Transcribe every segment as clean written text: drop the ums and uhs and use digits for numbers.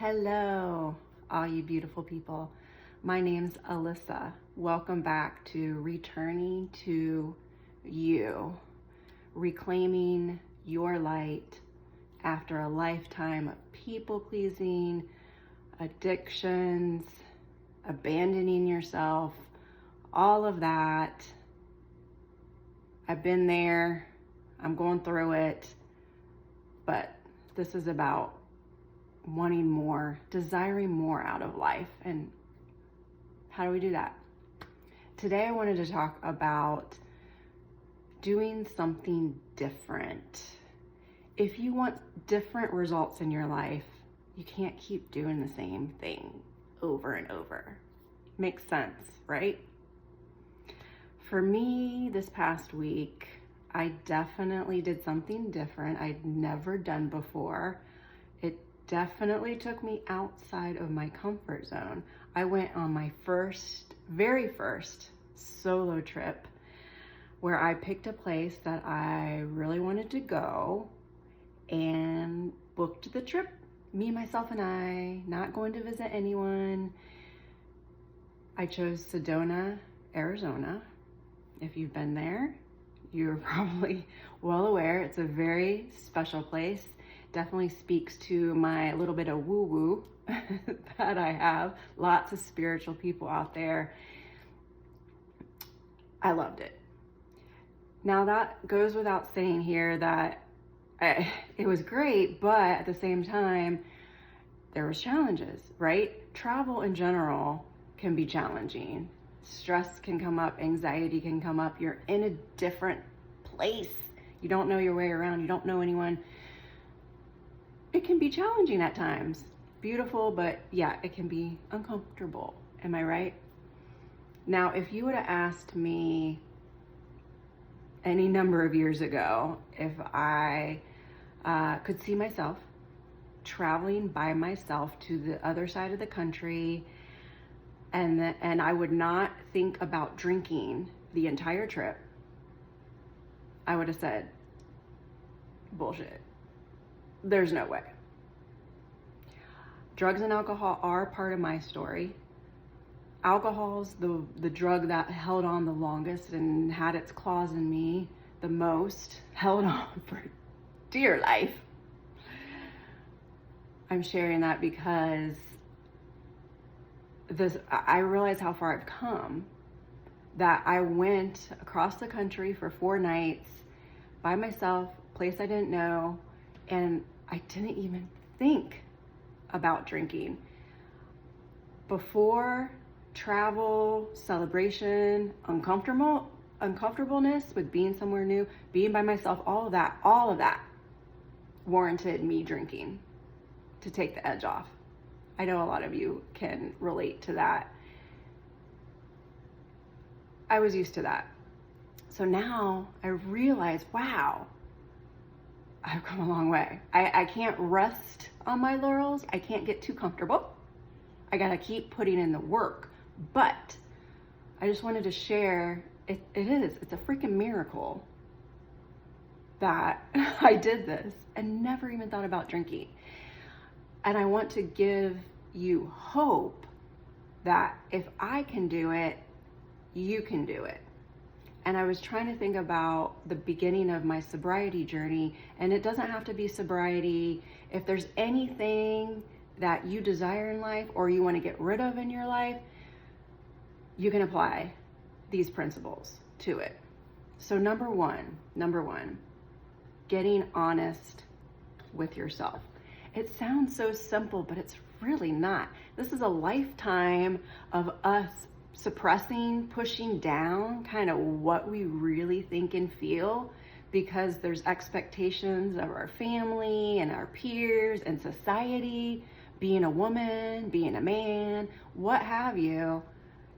Hello, all you beautiful people. My name's Alyssa. Welcome back to Returning to You, reclaiming your light after a lifetime of people pleasing, addictions, abandoning yourself, all of that. I've been there, I'm going through it, but this is about wanting more, desiring more out of life. And how do we do that? Today I wanted to talk about doing something different. If you want different results in your life, you can't keep doing the same thing over and over. Makes sense, right? For me, this past week, I definitely did something different I'd never done before. It definitely took me outside of my comfort zone. I went on my very first solo trip where I picked a place that I really wanted to go and booked the trip. Me, myself, and I, not going to visit anyone. I chose Sedona, Arizona. If you've been there, you're probably well aware. It's a very special place. Definitely speaks to my little bit of woo-woo that I have. Lots of spiritual people out there. I loved it. Now that goes without saying here that it was great, but at the same time, there was challenges, right? Travel in general can be challenging. Stress can come up, anxiety can come up. You're in a different place. You don't know your way around. You don't know anyone. It can be challenging at times. Beautiful, but yeah, it can be uncomfortable. Am I right? Now, if you would have asked me any number of years ago if I could see myself traveling by myself to the other side of the country, and I would not think about drinking the entire trip, I would have said, bullshit. There's no way. Drugs and alcohol are part of my story. Alcohol's the drug that held on the longest and had its claws in me the most, held on for dear life. I'm sharing that because I realize how far I've come, that I went across the country for 4 nights by myself, place I didn't know, and I didn't even think about drinking. Before travel, celebration, uncomfortableness with being somewhere new, being by myself, all of that warranted me drinking to take the edge off. I know a lot of you can relate to that. I was used to that. So now I realize, wow, I've come a long way. I can't rest on my laurels. I can't get too comfortable. I gotta keep putting in the work. But I just wanted to share, it's a freaking miracle that I did this and never even thought about drinking. And I want to give you hope that if I can do it, you can do it. And I was trying to think about the beginning of my sobriety journey, and it doesn't have to be sobriety. If there's anything that you desire in life or you want to get rid of in your life, you can apply these principles to it. So number one, getting honest with yourself. It sounds so simple, but it's really not. This is a lifetime of us suppressing, pushing down kind of what we really think and feel, because there's expectations of our family and our peers and society, being a woman, being a man, what have you.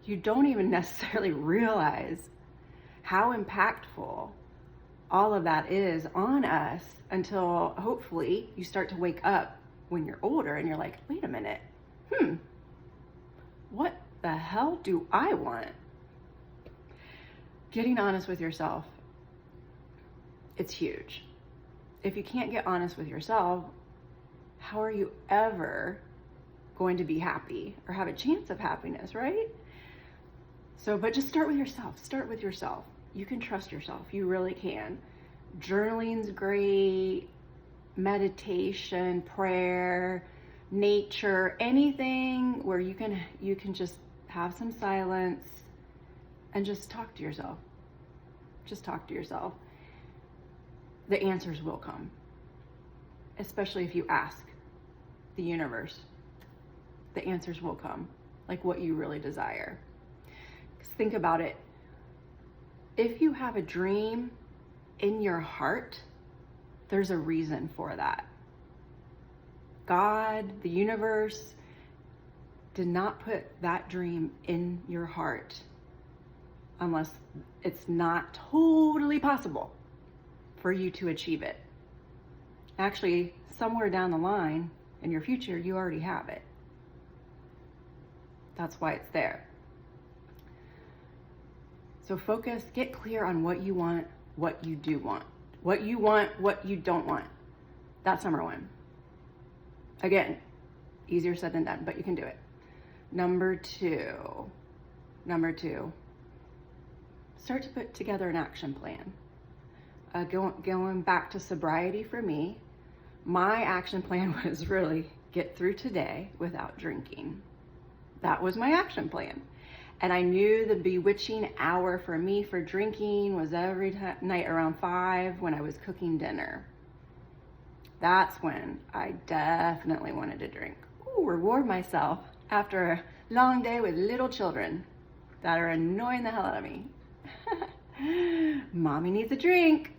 You don't even necessarily realize how impactful all of that is on us until hopefully you start to wake up when you're older and you're like, wait a minute, what the hell do I want? Getting honest with yourself, it's huge. If you can't get honest with yourself, how are you ever going to be happy or have a chance of happiness, right? So, but just start with yourself. Start with yourself. You can trust yourself. You really can. Journaling's great. Meditation, prayer, nature, anything where you can just have some silence and just talk to yourself. Just talk to yourself. The answers will come, especially if you ask the universe. The answers will come, like what you really desire. 'Cause think about it. If you have a dream in your heart, there's a reason for that. God, the universe, did not put that dream in your heart unless it's not totally possible for you to achieve it. Actually, somewhere down the line in your future, you already have it. That's why it's there. So focus, get clear on what you want, what you do want. What you want, what you don't want. That's number one. Again, easier said than done, but you can do it. Number two, start to put together an action plan. Going back to sobriety for me, my action plan was really get through today without drinking. That was my action plan. And I knew the bewitching hour for me for drinking was every night around 5 when I was cooking dinner. That's when I definitely wanted to drink. Ooh, reward myself after a long day with little children that are annoying the hell out of me. Mommy needs a drink.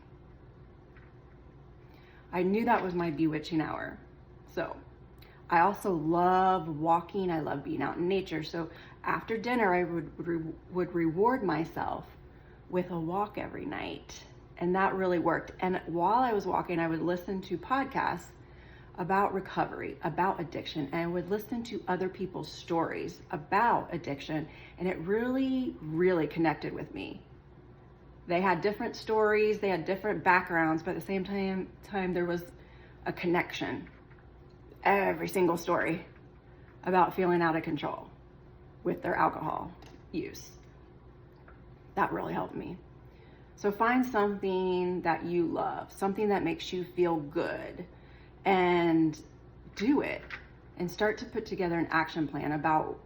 I knew that was my bewitching hour. So I also love walking. I love being out in nature. So after dinner, I would reward myself with a walk every night. And that really worked. And while I was walking, I would listen to podcasts about recovery, about addiction, and I would listen to other people's stories about addiction. And it really, really connected with me. They had different stories, they had different backgrounds, but at the same time there was a connection. Every single story about feeling out of control with their alcohol use. That really helped me. So find something that you love, something that makes you feel good, and do it. And start to put together an action plan about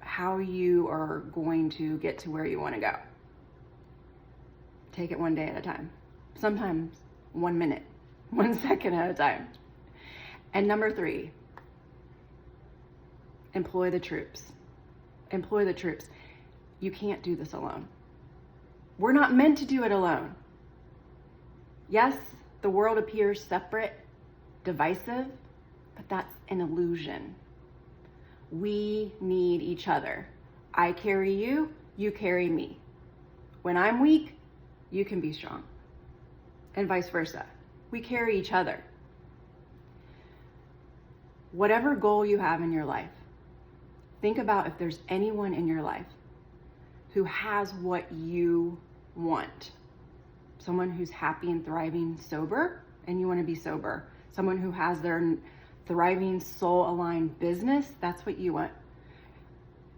how you are going to get to where you want to go. Take it one day at a time. Sometimes 1 minute, 1 second at a time. And number 3, employ the troops. Employ the troops. You can't do this alone. We're not meant to do it alone. Yes, the world appears separate, divisive, but that's an illusion. We need each other. I carry you, you carry me. When I'm weak, you can be strong. And vice versa. We carry each other. Whatever goal you have in your life, think about if there's anyone in your life who has what you want. Someone who's happy and thriving sober, and you want to be sober. Someone who has their thriving soul-aligned business, that's what you want.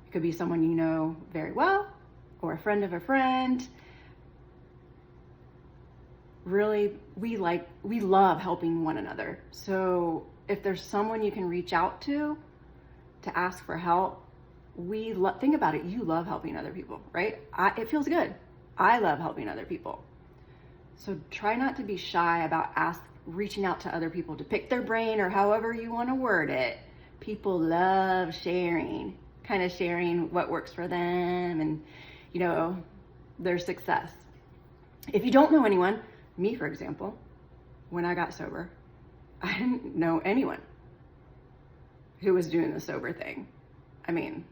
It could be someone you know very well, or a friend of a friend. Really, we love helping one another. So if there's someone you can reach out to ask for help, think about it. You love helping other people, right? It feels good. I love helping other people. So try not to be shy about reaching out to other people to pick their brain, or however you want to word it. People love sharing, kind of sharing what works for them and, their success. If you don't know anyone, me, for example, when I got sober, I didn't know anyone who was doing the sober thing. I mean,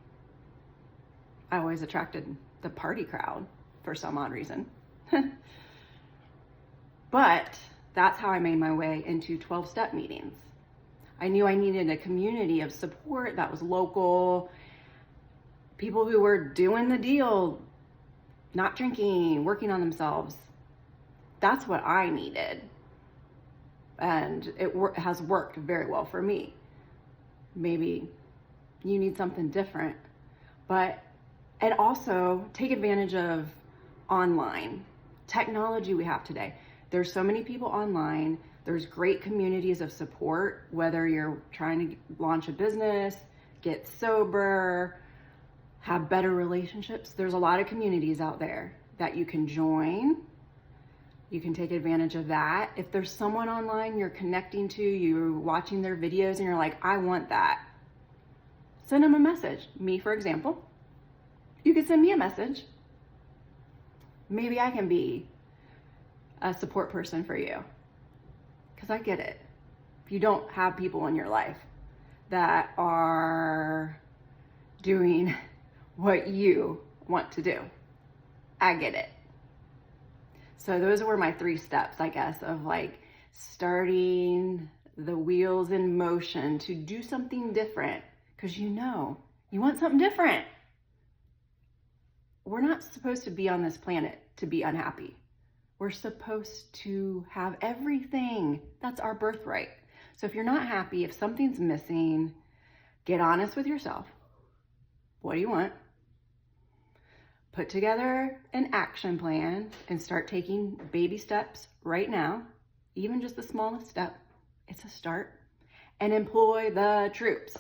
I always attracted the party crowd for some odd reason. But that's how I made my way into 12-step meetings. I knew I needed a community of support that was local, people who were doing the deal, not drinking, working on themselves. That's what I needed. And it has worked very well for me. Maybe You need something different. And also take advantage of online technology we have today. There's so many people online. There's great communities of support, whether you're trying to launch a business, get sober, have better relationships. There's a lot of communities out there that you can join. You can take advantage of that. If there's someone online you're connecting to, you're watching their videos and you're like, I want that, send them a message. Me, for example, you could send me a message. Maybe I can be a support person for you, because I get it. If you don't have people in your life that are doing what you want to do, I get it. So those were my 3 steps, I guess, of like starting the wheels in motion to do something different, because you want something different. We're not supposed to be on this planet to be unhappy. We're supposed to have everything. That's our birthright. So if you're not happy, if something's missing, get honest with yourself. What do you want? Put together an action plan and start taking baby steps right now. Even just the smallest step, it's a start. And employ the troops.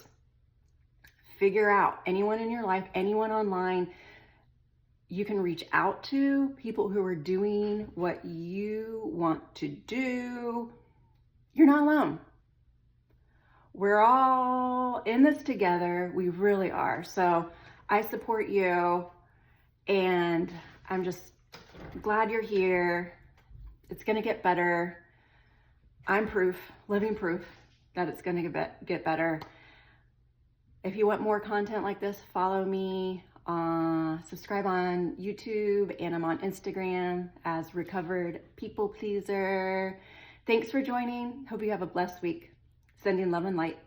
Figure out anyone in your life, anyone online you can reach out to, people who are doing what you want to do. You're not alone. We're all in this together. We really are. So I support you, and I'm just glad you're here. It's going to get better. I'm proof, living proof that it's going to get better. If you want more content like this, follow me. Subscribe on YouTube, and I'm on Instagram as Recovered People Pleaser. Thanks for joining. Hope you have a blessed week. Sending love and light.